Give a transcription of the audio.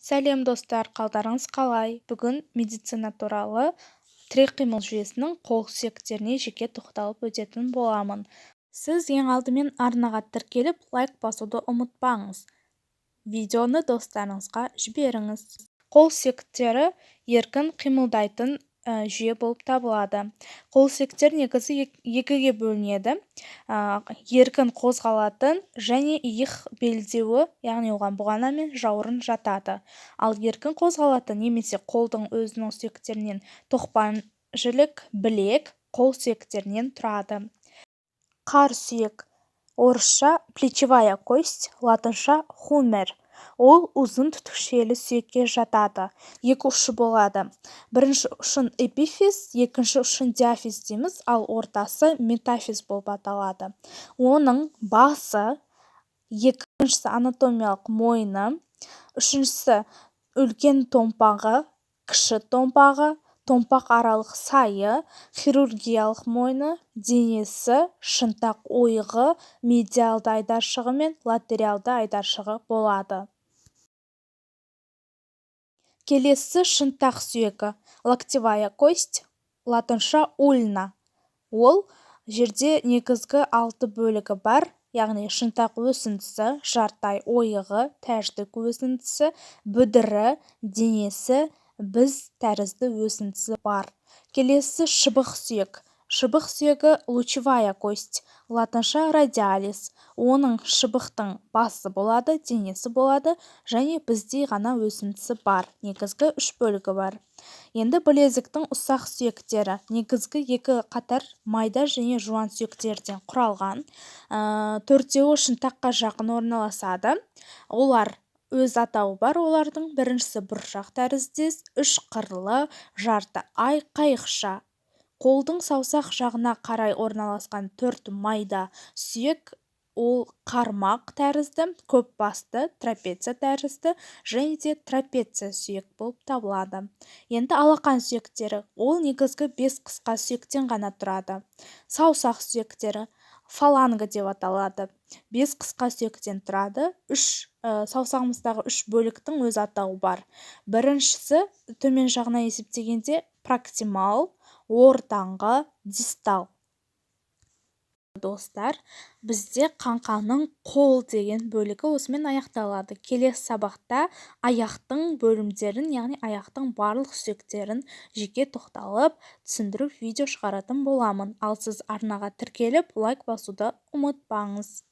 Сәлем достар, қалдарыңыз қалай? Бүгін медицина туралы тірек қимыл жүйесінің қол сүйектеріне жеке тоқталып өтетін боламын. Сіз ең алдымен арнаға тіркеліп, лайк басуды ұмытпаңыз. Видеоны достарыңызға жіберіңіз. Қол сүйектері еркін қимылдайтын жүйе болып табылады. Қол сүйектер негізі екіге бөлінеді. Еркін қозғалатын және иық белдеуі, яғни оған бұғана мен жауырын жатады. Ал еркін қозғалатын немесе қолдың өзінің сүйектерінен тоқпан жілік, білек, қол сүйектерінен тұрады. Қар сүйек, орысша плечевая кость, латынша хумер. Ол ұзын түтікшелі сүйекке жатады. Екі ұшы болады. Бірінші ұшын эпифиз, екінші ұшын диафиз дейміз, ал ортасы метафиз болып аталады. Оның басы, екіншісі анатомиялық мойны, үшіншісі үлкен томпағы, кіші томпағы, томпақ аралық сайы, хирургиялық мойны, денесі, шынтақ ойығы, медиалды айдаршығы мен латериалды айдаршығы болады. Келесі шынтақ сүйегі, локтевая кость, латынша ульна. Ол жерде негізгі 6 бөлігі бар, яғни шынтақ өсіндісі, жартай ойығы, тәждік өсіндісі, бүдірі, денесі, біз тәрізді өсіндісі бар. Келесі шыбық сүйек. Шыбық сүйегі лучевая кость, латынша радиалис. Оның шыбықтың басы болады, денесі болады, және біздей ғана өсіндісі бар. Негізгі 3 бөлігі бар. Енді білезіктің ұсақ сүйектері. Негізгі 2 қатар майда және жуан сүйектерден құралған. 4-еуі шынтаққа жақын орналасады. Олар өз атауы бар. Олардың біріншісі бұршақ тәріздес, 3 қырлы, жарты ай қайықша. Қолдың саусақ жағына қарай орналасқан 4 майда сүйек, ол қармақ тәрізді, көп басты, трапеция тәрізді және де трапеция сүйек болып табылады. Енді алақан сүйектері, ол негізгі 5 қысқа сүйектен ғана тұрады. Саусақ сүйектері фаланга деп аталады. 5 қысқа сүйектен тұрады. Саусағымыздағы 3 бөліктің өз атауы бар. Біріншісі төмен жағына есептегенде проксимал, ортаңғы, дистал. Достар, бізде қаңқаның қол деген бөлігі осымен аяқталады. Келесі сабақта аяқтың бөлімдерін, яғни аяқтың барлық сүйектерін жеке тоқталып, түсіндіріп видео шығаратын боламын. Ал сіз арнаға тіркеліп, лайк басуды ұмытпаңыз.